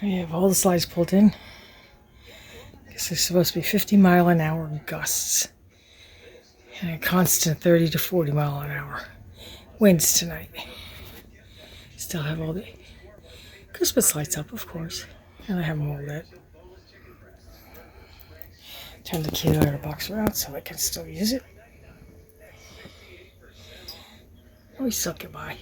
We have all the slides pulled in. This is supposed to be 50-mile-an-hour gusts and a constant 30 to 40-mile-an-hour winds tonight. Still have all the Christmas lights up, of course, and I have them all lit. Turn the key lighter box around so I can still use it. We still get by.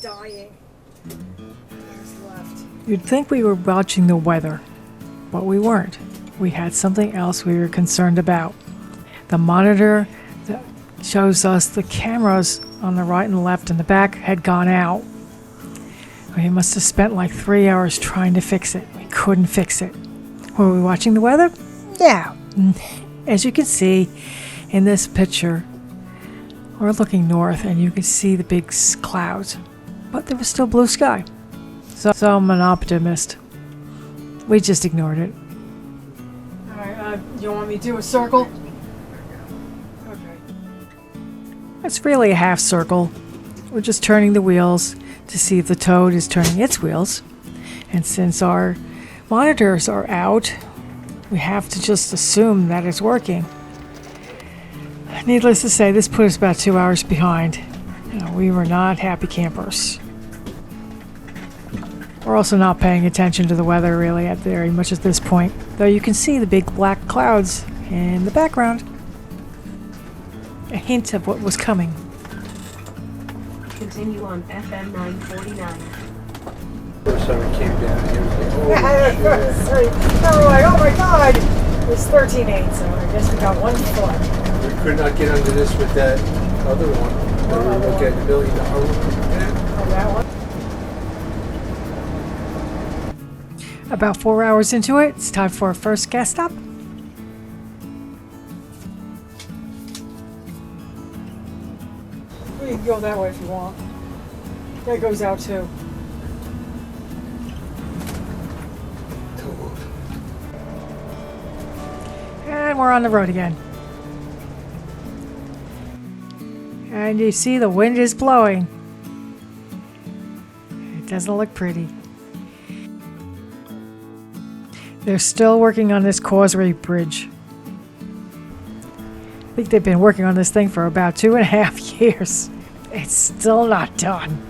Dying. You'd think we were watching the weather, but we weren't. We had something else we were concerned about. The monitor that shows us the cameras on the right and left and the back had gone out. We must have spent like 3 hours trying to fix it. We couldn't fix it. Were we watching the weather? Yeah. As you can see in this picture, we're looking north and you can see the big clouds. But there was still blue sky. So I'm an optimist. We just ignored it. Alright, you want me to do a circle? Okay. It's really a half circle. We're just turning the wheels to see if the toad is turning its wheels. And since our monitors are out, we have to just assume that it's working. Needless to say, this put us about 2 hours behind. We were not happy campers. We're also not paying attention to the weather really at very much at this point, though you can see the big black clouds in the background. A hint of what was coming. Continue on FM 949. First time we came down here, Oh my god! It's 13.8, so I guess we got 1 foot. we could not get under this with that other one. We were looking at the $1 million one. Oh, that one? About 4 hours into it, it's time for our first gas stop. You can go that way if you want. That goes out too. And we're on the road again. And you see the wind is blowing. It doesn't look pretty. They're still working on this causeway bridge. I think they've been working on this thing for about 2.5 years. It's still not done.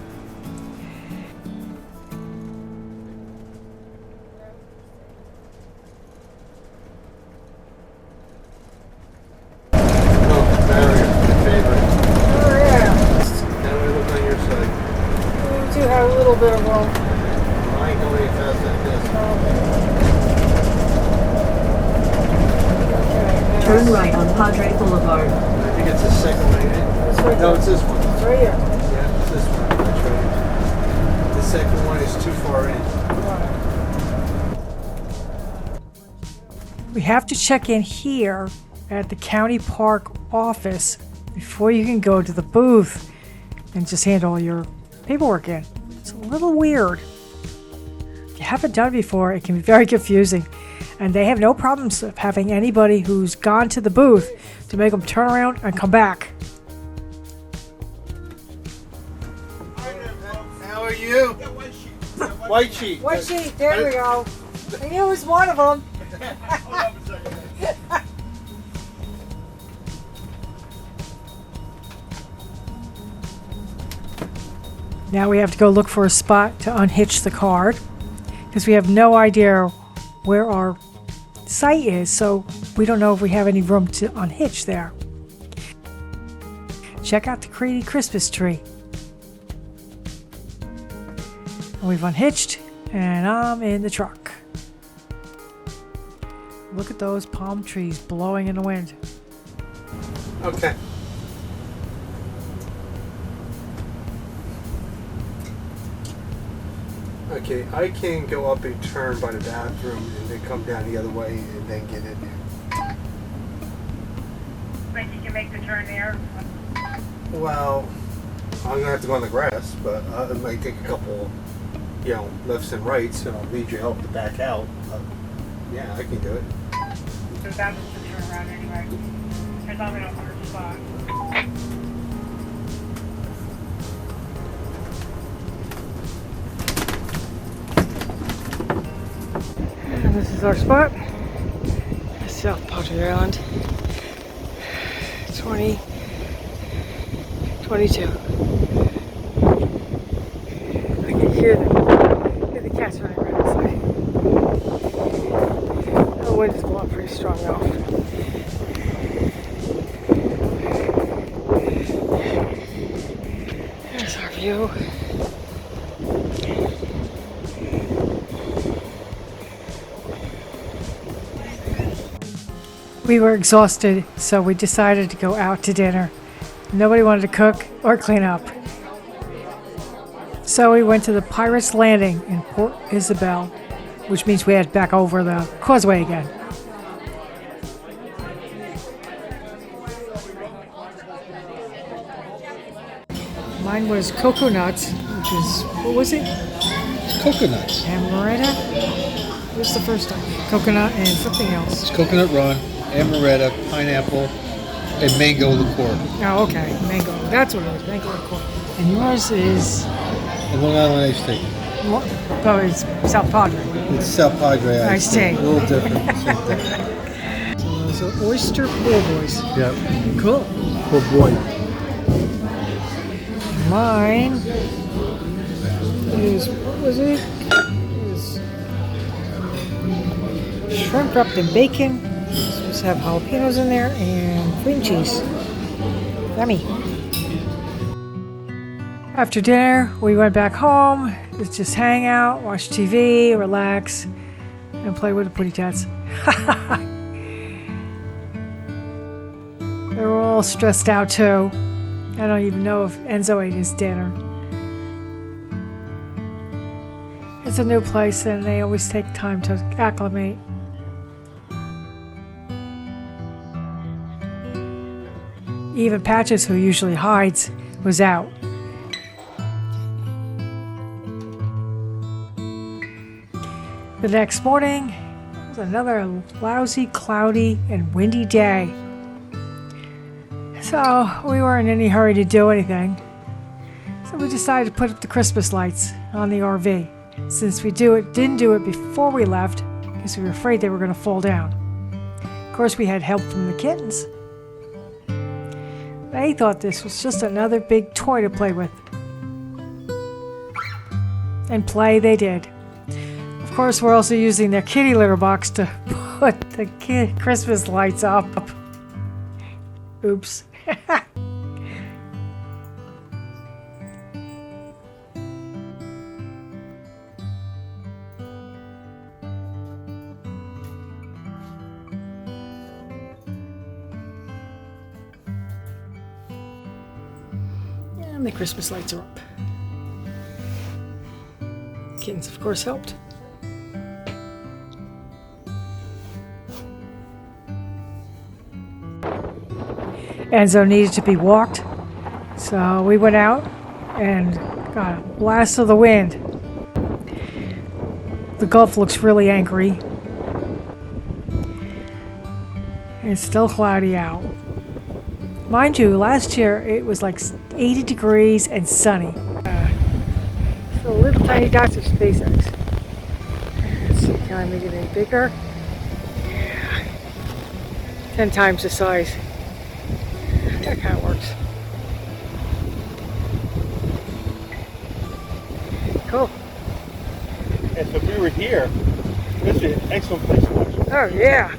A little bit of room. I ain't going any faster than this. Okay. Turn right on Padre Boulevard. I think it's the second one, ain't it? It's right No, there. it's this one. It's right here. Yeah, it's this one. That's right. The second one is too far in. We have to check in here at the county park office before you can go to the booth and just hand all your paperwork in. It's a little weird. If you haven't done it before, it can be very confusing. And they have no problems of having anybody who's gone to the booth to make them turn around and come back. How are you? White sheet. White sheet, there we go. I knew it was one of them. Now we have to go look for a spot to unhitch the card because we have no idea where our site is, so we don't know if we have any room to unhitch there. Check out the pretty Christmas tree. We've unhitched and I'm in the truck. Look at those palm trees blowing in the wind. Okay. Okay, I can go up a turn by the bathroom and then come down the other way and then get in there. Think you can make the turn there? Well, I'm gonna have to go on the grass, but it might take a couple, lefts and rights, and I'll need your help to back out. Yeah, I can do it. So that was the turn around anyway. Because I'm in a hard spot. And this is our spot. South Padre Island. 2022. I can hear the cats running around outside. The wind is blowing pretty strong though. There's our view. We were exhausted, so we decided to go out to dinner. Nobody wanted to cook or clean up. So we went to the Pirates Landing in Port Isabel, which means we had back over the causeway again. Mine was coconuts, which is, what was it? Coconuts. Amaretto? What was the first time? Coconut and something else. It's coconut rum, amaretto, pineapple, and mango liqueur. Oh, okay. Mango. That's what it is. Mango liqueur. And yours is, And Long Island iced tea. what? Oh, it's South Padre. It's South Padre Iced tea. A little different. Same thing. So those are oyster pool boys. Yep. Cool. Oh boy. Mine is, what was it? Is shrimp wrapped in bacon. It's supposed to have jalapenos in there and cream cheese. Yummy. After dinner, we went back home to just hang out, watch TV, relax, and play with the putty tats. They were all stressed out too. I don't even know if Enzo ate his dinner. It's a new place and they always take time to acclimate. Even Patches, who usually hides, was out. The next morning was another lousy, cloudy, and windy day. So we weren't in any hurry to do anything. So we decided to put up the Christmas lights on the RV. Since we didn't do it before we left, because we were afraid they were going to fall down. Of course, we had help from the kittens. They thought this was just another big toy to play with. And play they did. Of course, we're also using their kitty litter box to put the Christmas lights up. Oops. And the Christmas lights are up. Kittens, of course, helped. Enzo needed to be walked, so we went out and got a blast of the wind. The Gulf looks really angry. It's still cloudy out. Mind you, last year it was like 80 degrees and sunny. So little tiny dots of SpaceX. Let's see, can I make it any bigger? Yeah. 10 times the size. That kind of works. Cool. And so if we were here, this is an excellent place to watch. Oh yeah.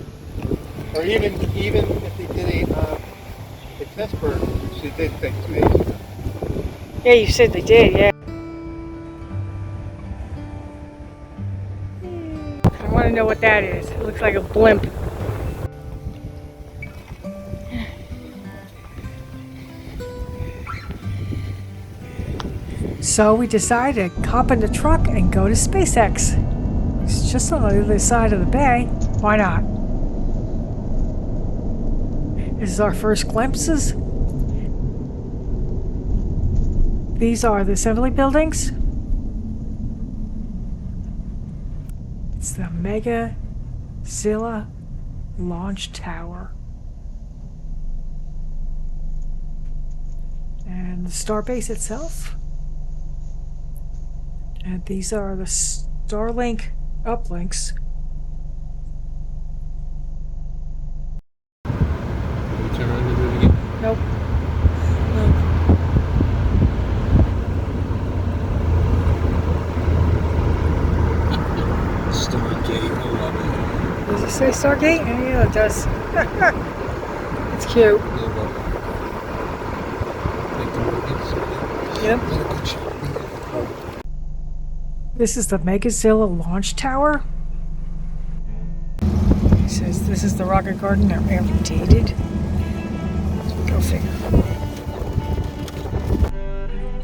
Or even if they did a test burn, which they did like 2 days ago. Yeah, you said they did, yeah. I want to know what that is. It looks like a blimp. So we decided to hop in the truck and go to SpaceX. It's just on the other side of the bay. Why not? This is our first glimpses. These are the assembly buildings. It's the Megazilla Launch Tower. And the Starbase itself. And these are the Starlink uplinks. Turn around and do it again. Nope. Stargate, I love it. Does it say Stargate? Yeah, it does. It's cute. Yeah, well, like the movies. Yep. What a good shot. This is the Megazilla Launch Tower. It says this is the rocket garden that we ever dated. Go figure.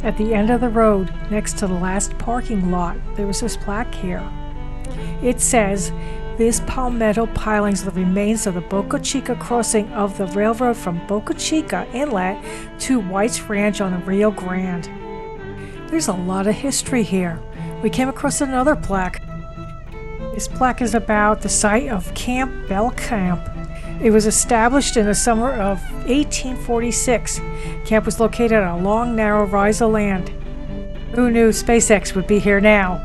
At the end of the road, next to the last parking lot, there was this plaque here. It says, "This palmetto pilings are the remains of the Boca Chica crossing of the railroad from Boca Chica Inlet to White's Ranch on the Rio Grande." There's a lot of history here. We came across another plaque. This plaque is about the site of Camp Bell Camp. It was established in the summer of 1846. Camp was located on a long, narrow rise of land. Who knew SpaceX would be here now?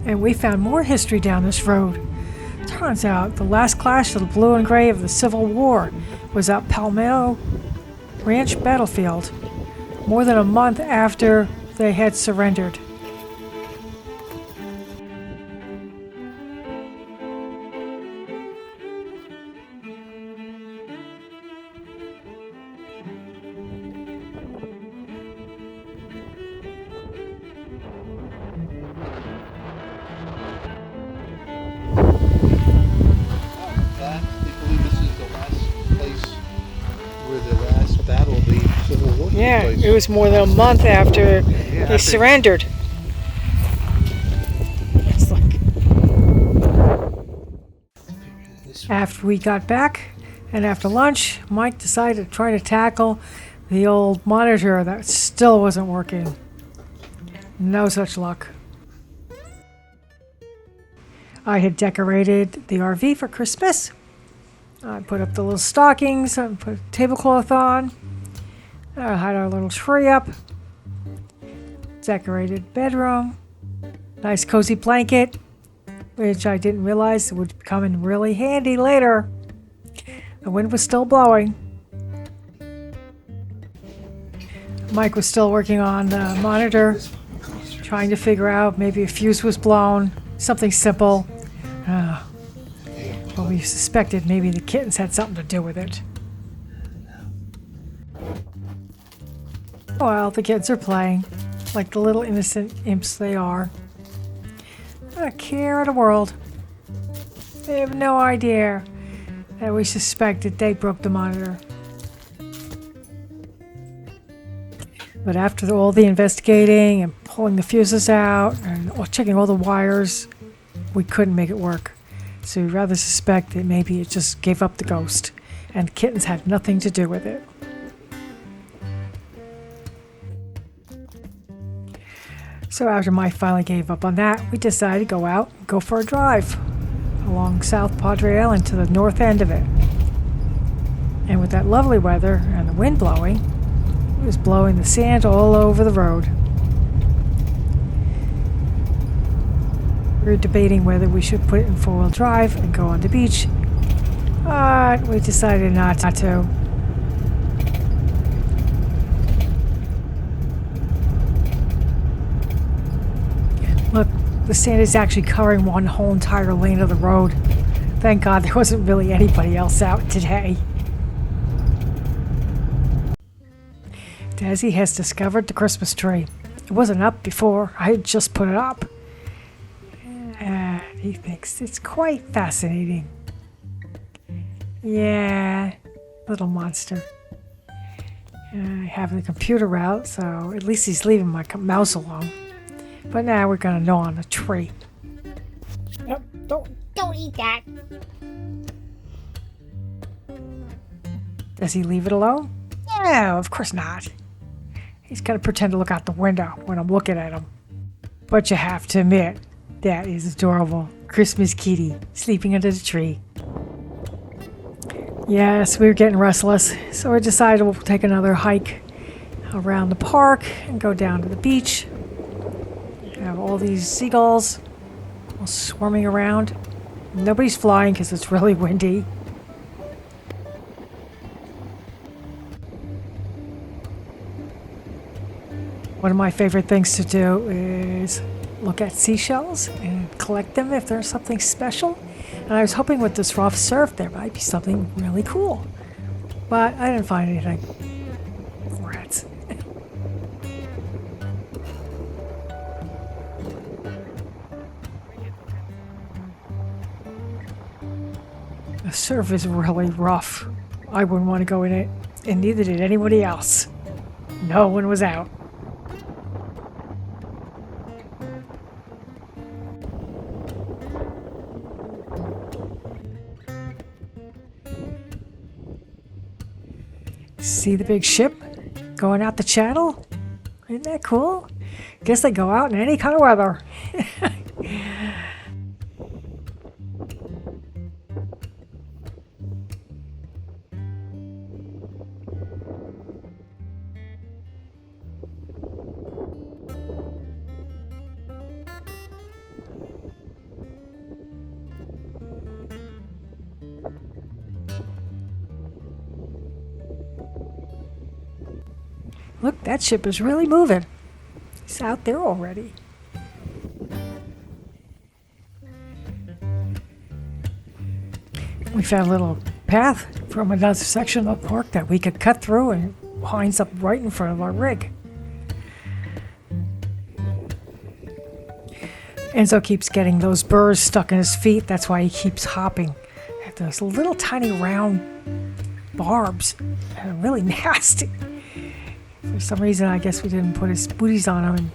And we found more history down this road. Turns out the last clash of the blue and gray of the Civil War was at Palmetto Ranch battlefield, more than a month after they had surrendered. They believe this is the last place where the last battle of the Civil War took Yeah, place. it was more than a month after they surrendered. It's like after we got back and after lunch, Mike decided to try to tackle the old monitor that still wasn't working. No such luck. I had decorated the RV for Christmas. I put up the little stockings, I put a tablecloth on. I had our little tree up. Decorated bedroom. Nice cozy blanket, which I didn't realize would come in really handy later. The wind was still blowing. Mike was still working on the monitor, trying to figure out maybe a fuse was blown, something simple. But we suspected maybe the kittens had something to do with it. Well, the kids are playing, like the little innocent imps they are. Not a care in the world. They have no idea that we suspected they broke the monitor. But after all the investigating and pulling the fuses out and checking all the wires, we couldn't make it work. So we rather suspect that maybe it just gave up the ghost and the kittens had nothing to do with it. So after Mike finally gave up on that, we decided to go out and go for a drive along South Padre Island to the north end of it. And with that lovely weather and the wind blowing, it was blowing the sand all over the road. We were debating whether we should put it in four-wheel drive and go on the beach, but we decided not to. Look, the sand is actually covering one whole entire lane of the road. Thank God there wasn't really anybody else out today. Desi has discovered the Christmas tree. It wasn't up before. I had just put it up. And he thinks it's quite fascinating. Yeah, Little monster. And I have the computer out, so at least he's leaving my mouse alone. But now we're gonna gnaw on a tree. Yep, don't eat that. Does he leave it alone? No, of course not. He's gonna pretend to look out the window when I'm looking at him. But you have to admit, that is adorable. Christmas kitty sleeping under the tree. Yes, we were getting restless, so we decided we'll take another hike around the park and go down to the beach. Have all these seagulls all swarming around. Nobody's flying because it's really windy. One of my favorite things to do is look at seashells and collect them if there's something special. And I was hoping with this rough surf there might be something really cool. But I didn't find anything. Rats. The surf is really rough. I wouldn't want to go in it, and neither did anybody else. No one was out. See the big ship going out the channel? Isn't that cool? Guess they go out in any kind of weather. Look, that ship is really moving. It's out there already. We found a little path from another section of the park that we could cut through and winds up right in front of our rig. Enzo keeps getting those burrs stuck in his feet. That's why he keeps hopping. Those little tiny round barbs. They're really nasty. For some reason, I guess we didn't put his booties on him.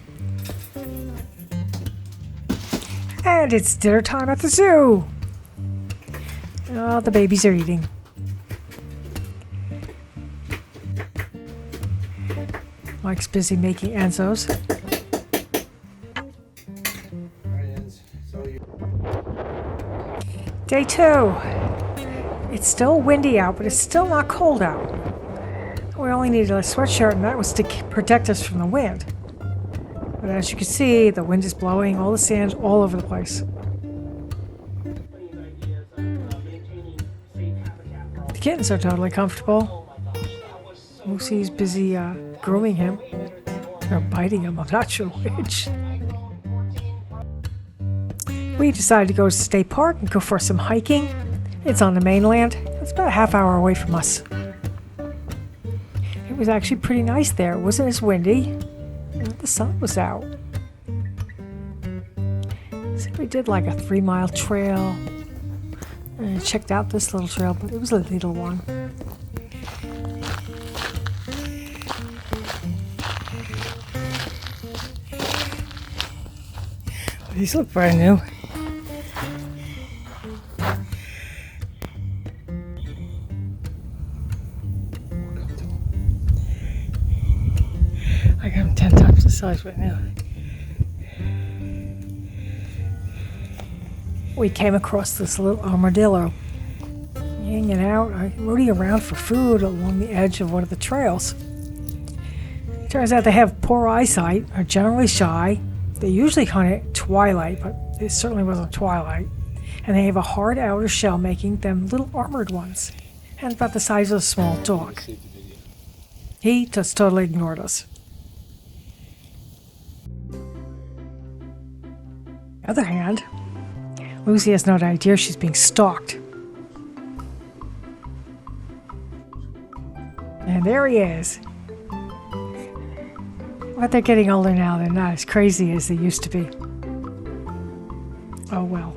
And it's dinner time at the zoo. Oh, the babies are eating. Mike's busy making Enzo's. Day 2. It's still windy out, but it's still not cold out. We only needed a sweatshirt, and that was to protect us from the wind. But as you can see, the wind is blowing all the sand all over the place. The kittens are totally comfortable. Lucy's busy grooming him. Or biting him, I'm not sure which. We decided to go to the state park and go for some hiking. It's on the mainland. It's about a half hour away from us. It was actually pretty nice there. It wasn't as windy. And the sun was out. So we did like a 3-mile trail. And checked out this little trail, but it was a little one. These look brand new. I got them 10 times the size right now. We came across this little armadillo hanging out, rooting around for food along the edge of one of the trails. Turns out they have poor eyesight, are generally shy. They usually hunt at twilight, but it certainly wasn't twilight. And they have a hard outer shell, making them little armored ones, and about the size of a small dog. He just totally ignored us. On the other hand, Lucy has no idea she's being stalked. And there he is. But they're getting older now. They're not as crazy as they used to be. Oh well.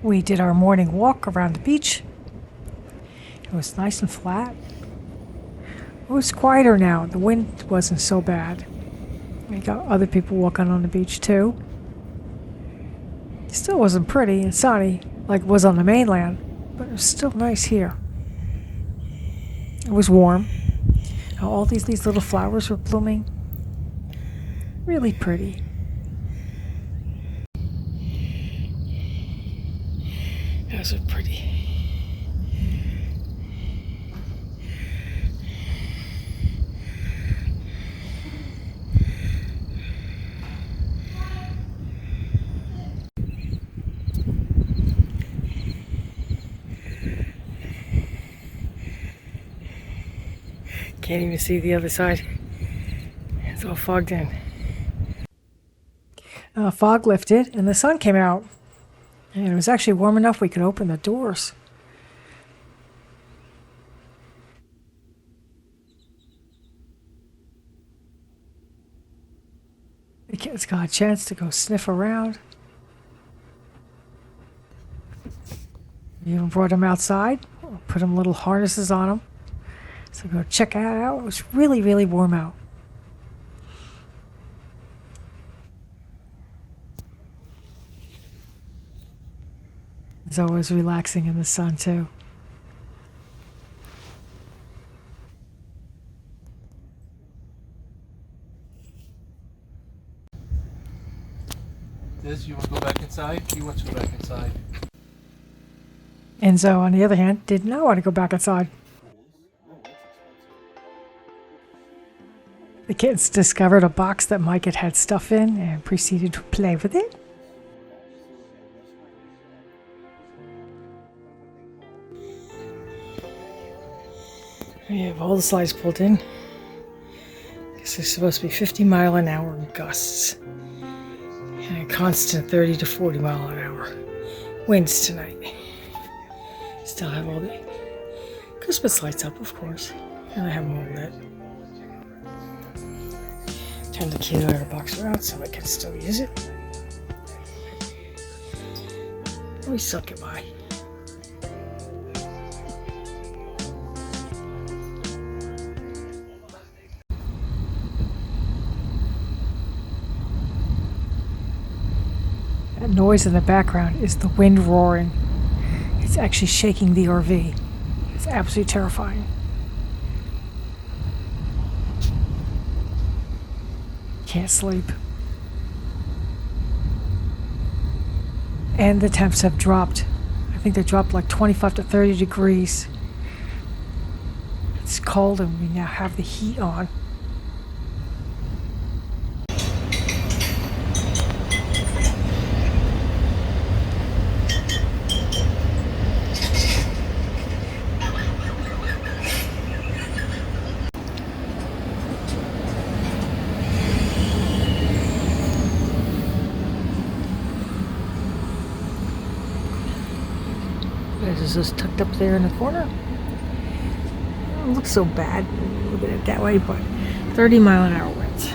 We did our morning walk around the beach. It was nice and flat. It was quieter now. The wind wasn't so bad. We got other people walking on the beach too. It still wasn't pretty and sunny like it was on the mainland, but it was still nice here. It was warm. All these little flowers were blooming. Really pretty. Those are pretty. Can't even see the other side. It's all fogged in. Fog lifted and the sun came out. And it was actually warm enough we could open the doors. The kids got a chance to go sniff around. We even brought them outside, put them little harnesses on them. So go check it out. It was really, really warm out. It's always relaxing in the sun too. Des, you want to go back inside? He wants to go back inside. Enzo, on the other hand, did not want to go back inside. The kids discovered a box that Mike had stuff in and proceeded to play with it. We have all the slides pulled in. This is supposed to be 50-mile-an-hour gusts. And a constant 30 to 40-mile-an-hour winds tonight. Still have all the Christmas lights up, of course. And I have them all lit. Turn the key letter box around so I can still use it. We suck it by. That noise in the background is the wind roaring. It's actually shaking the RV. It's absolutely terrifying. Can't sleep. And the temps have dropped. I think they dropped like 25 to 30 degrees. It's cold and we now have the heat on. It's just tucked up there in the corner. It don't look so bad looking at it that way, but 30-mile-an-hour winds.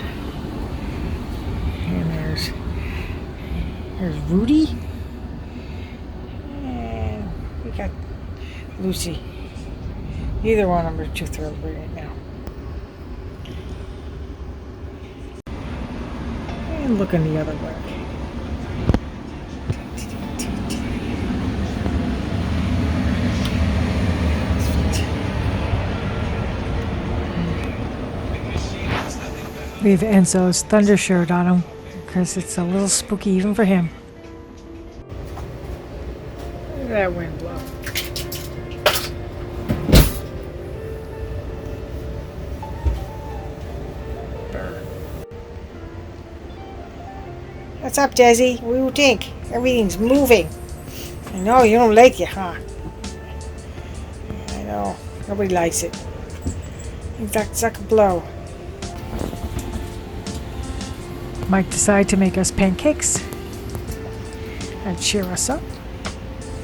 And there's Rudy. And we got Lucy. Either one of them are too thrilled right now. And looking the other way. We have Enzo's thunder shirt on him because it's a little spooky even for him. Look at that wind blow. What's up, Desi? What do you think? Everything's moving. I know, you don't like it, huh? I know. Nobody likes it. In fact, suck a blow. Mike decided to make us pancakes and cheer us up.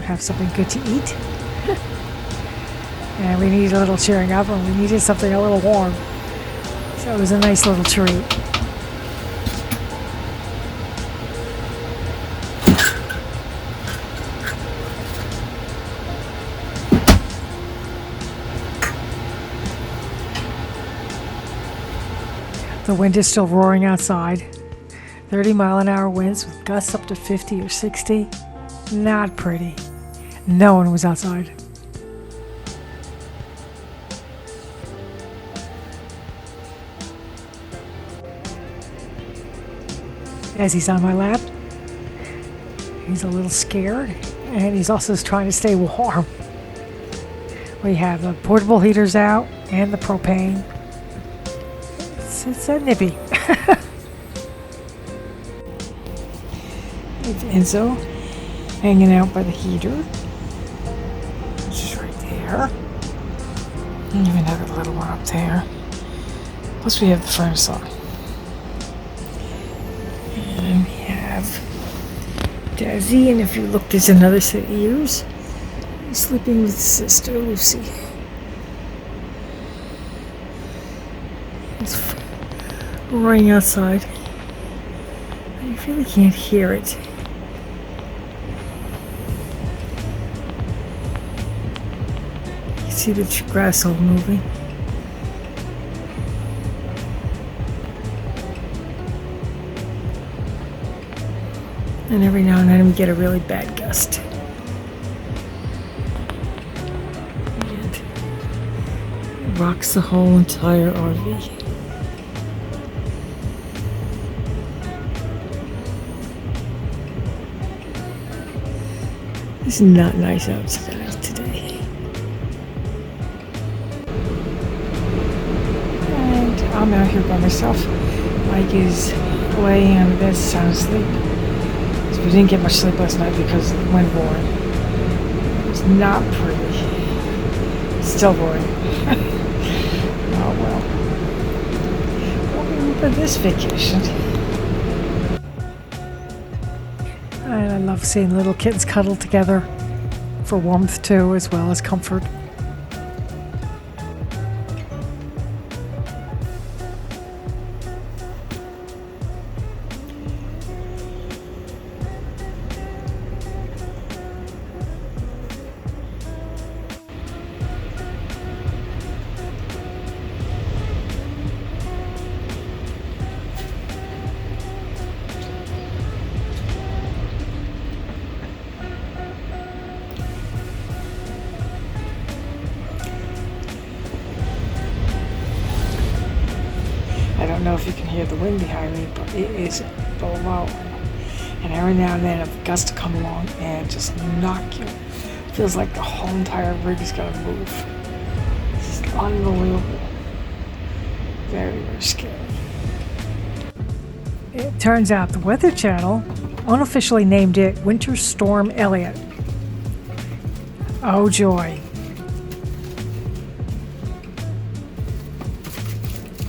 Have something good to eat. And we needed a little cheering up and we needed something a little warm. So it was a nice little treat. The wind is still roaring outside. 30-mile-an-hour winds with gusts up to 50 or 60. Not pretty. No one was outside. As he's on my lap, he's a little scared, and he's also trying to stay warm. We have the portable heaters out and the propane. It's a nippy. It's Enzo hanging out by the heater, which is right there. And even have a little one up there. Plus we have the furnace on. And we have Dazzy, and if you look, there's another set of ears. He's sleeping with Sister Lucy. It's roaring outside. I really can't hear it. You see the grass all moving. And every now and then we get a really bad gust. And it rocks the whole entire RV. It's not nice outside today. And I'm out here by myself. Mike is laying on the bed, sound asleep. We didn't get much sleep last night because of the wind roaring. It was not pretty. Still roaring. Oh well. What we do for this vacation? And I love seeing little kittens cuddle together for warmth too, as well as comfort. I don't know if you can hear the wind behind me, but it is blowing. And every now and then a gust to come along and just knock you. Feels like the whole entire rig is gonna move. It's just unbelievable. Very, very scary. It turns out the Weather Channel unofficially named it Winter Storm Elliott. Oh joy.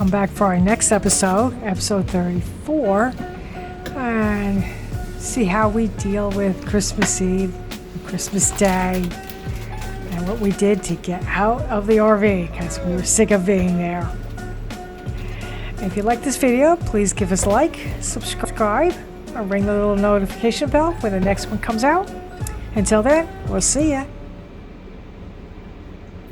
I'm back for our next episode, episode 34, and see how we deal with Christmas Eve, Christmas Day, and what we did to get out of the RV because we were sick of being there. If you like this video, please give us a like, subscribe, or ring the little notification bell when the next one comes out. Until then, we'll see ya.